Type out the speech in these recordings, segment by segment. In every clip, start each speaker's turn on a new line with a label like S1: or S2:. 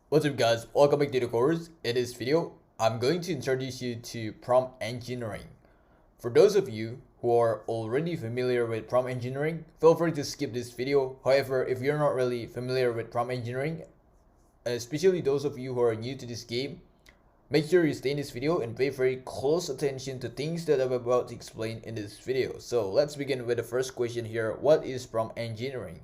S1: What's up guys, welcome back to the course. In this video, I'm going to introduce you to prompt engineering. For those of you who are already familiar with prompt engineering, feel free to skip this video. However, if you're not really familiar with prompt engineering, especially those of you who are new to this game, make sure you stay in this video and pay very close attention to things that I'm about to explain in this video. So let's begin with the first question here. What is prompt engineering?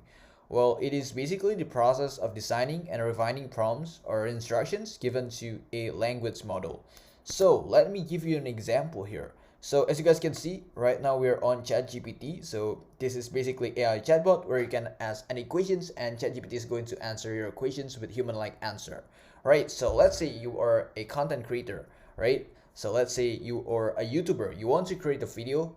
S1: Well, it is basically the process of designing and refining prompts or instructions given to a language model. So let me give you an example here. So as you guys can see, right now we're on ChatGPT. So this is basically AI chatbot where you can ask any questions and ChatGPT is going to answer your questions with human-like answer. Right, so let's say you are a content creator, right? So let's say you are a YouTuber. You want to create a video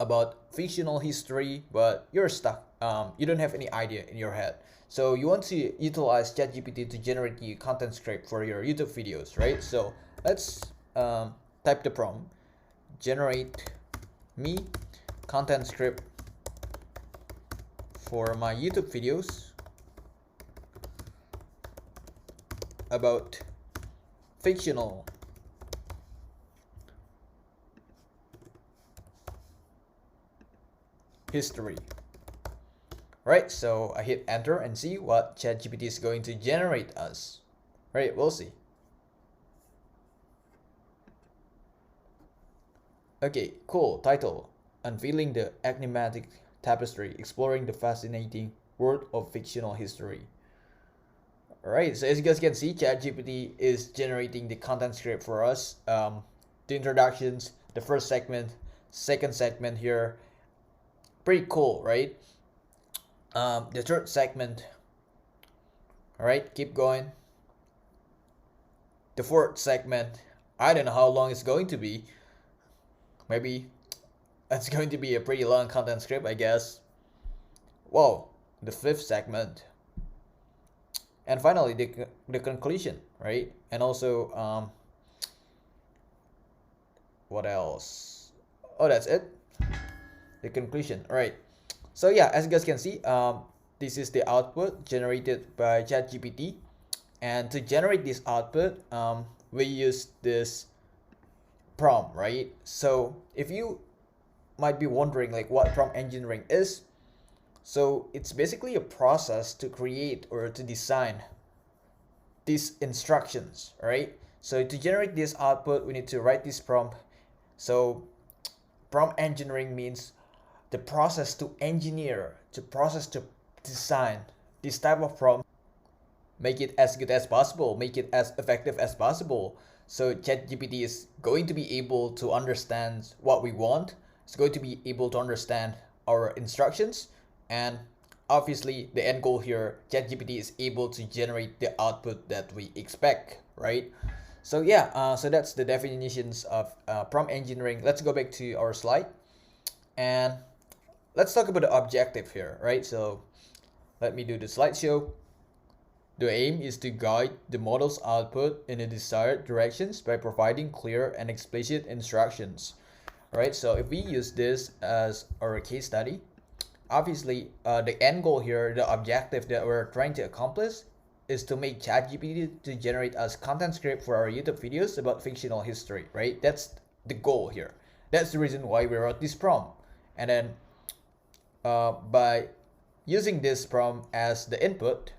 S1: about fictional history, but you're stuck. You don't have any idea in your head. So you want to utilize ChatGPT to generate the content script for your YouTube videos, right? So let's type the prompt, generate me content script for my YouTube videos about fictional history. Right, so I hit enter and see what ChatGPT is going to generate us. Right, we'll see. Okay, cool. Title: Unveiling the Enigmatic Tapestry, Exploring the Fascinating World of Fictional History. Alright, so as you guys can see, ChatGPT is generating the content script for us. The introductions, the first segment, second segment here. Pretty cool, right? The third segment. Alright, keep going. The fourth segment. I don't know how long it's going to be. Maybe it's going to be a pretty long content script, I guess. Whoa, the fifth segment. And finally, the conclusion, right? And also, what else? Oh, that's it. The conclusion. All right. So yeah, as you guys can see, this is the output generated by ChatGPT. And to generate this output, we use this prompt, right? So if you might be wondering like what prompt engineering is, so it's basically a process to create or to design these instructions, right? So to generate this output, we need to write this prompt. So prompt engineering means the process to engineer, the process to design this type of prompt, make it as good as possible, make it as effective as possible. So ChatGPT is going to be able to understand what we want. It's going to be able to understand our instructions, and obviously the end goal here, ChatGPT is able to generate the output that we expect, right? So yeah, so that's the definitions of prompt engineering. Let's go back to our slide and let's talk about the objective here, right? So let me do the slideshow. The aim is to guide the model's output in the desired directions by providing clear and explicit instructions. Right, so if we use this as our case study, obviously the end goal here, the objective that we're trying to accomplish is to make ChatGPT to generate us content script for our YouTube videos about fictional history, right? That's the goal here. That's the reason why we wrote this prompt. And then by using this prompt as the input,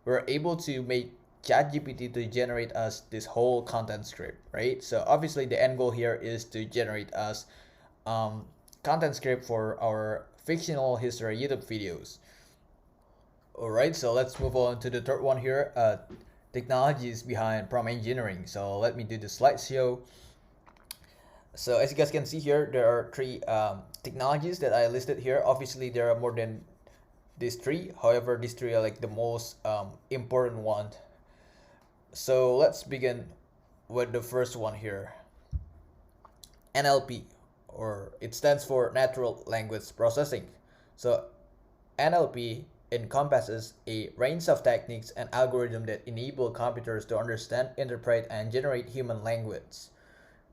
S1: we're able to make ChatGPT to generate us this whole content script, right? So obviously the end goal here is to generate us content script for our fictional history YouTube videos. Alright, so let's move on to the third one here, technologies behind prompt engineering. So let me do the slideshow. So as you guys can see here, there are three technologies that I listed here. Obviously there are more than these three, however these three are like the most important one. So let's begin with the first one here, NLP, or it stands for natural language processing. So NLP encompasses a range of techniques and algorithms that enable computers to understand, interpret, and generate human language.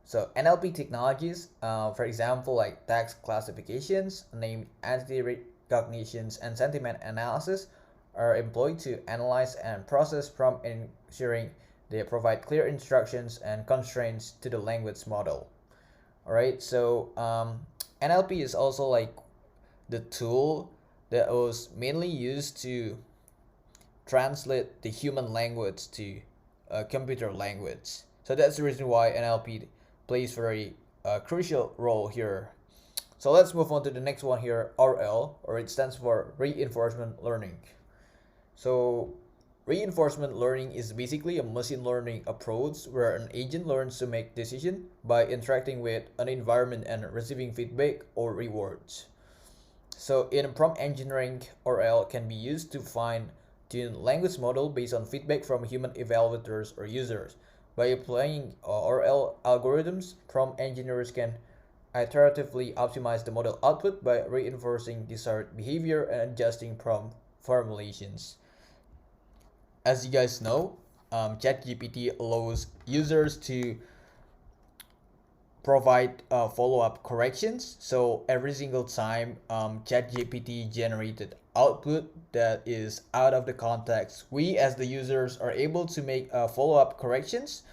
S1: So NLP technologies, for example, like text classifications, name entity recognitions, and sentiment analysis, are employed to analyze and process prompt, ensuring they provide clear instructions and constraints to the language model. All right, so NLP is also like the tool that was mainly used to translate the human language to computer language. So that's the reason why NLP plays very crucial role here. So let's move on to the next one here, RL, or it stands for reinforcement learning. So reinforcement learning is basically a machine learning approach where an agent learns to make decisions by interacting with an environment and receiving feedback or rewards. So in prompt engineering, RL can be used to fine-tune language model based on feedback from human evaluators or users. By applying RL algorithms, prompt engineers can iteratively optimize the model output by reinforcing desired behavior and adjusting prompt formulations. As you guys know, ChatGPT allows users to provide follow-up corrections. So every single time ChatGPT generated output that is out of the context, we as the users are able to make follow-up corrections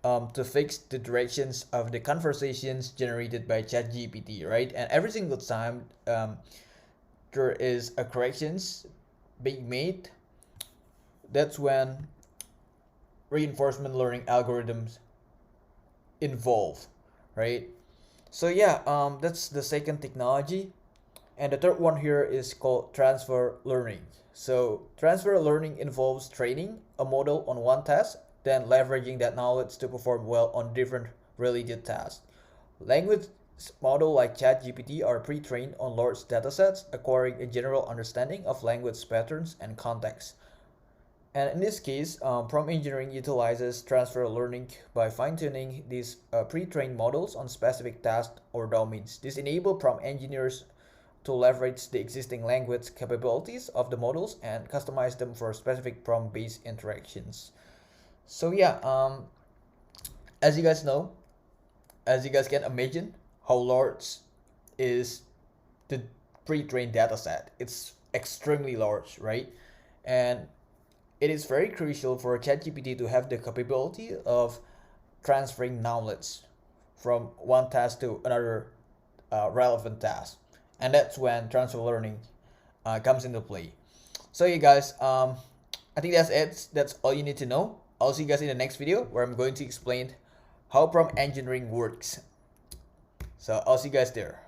S1: to fix the directions of the conversations generated by ChatGPT, right? And every single time there is a corrections being made, that's when reinforcement learning algorithms involve, right? So yeah, that's the second technology. And the third one here is called transfer learning. So transfer learning involves training a model on one task, then leveraging that knowledge to perform well on different related tasks. Language models like ChatGPT are pre-trained on large datasets, acquiring a general understanding of language patterns and context. And in this case, prompt engineering utilizes transfer learning by fine-tuning these pre-trained models on specific tasks or domains. This enables prompt engineers to leverage the existing language capabilities of the models and customize them for specific prompt-based interactions. So yeah, as you guys know, as you guys can imagine, how large is the pre-trained dataset? It's extremely large, right? And it is very crucial for ChatGPT to have the capability of transferring knowledge from one task to another relevant task. And that's when transfer learning comes into play. So you guys, I think that's it. That's all you need to know. I'll see you guys in the next video where I'm going to explain how prompt engineering works. So I'll see you guys there.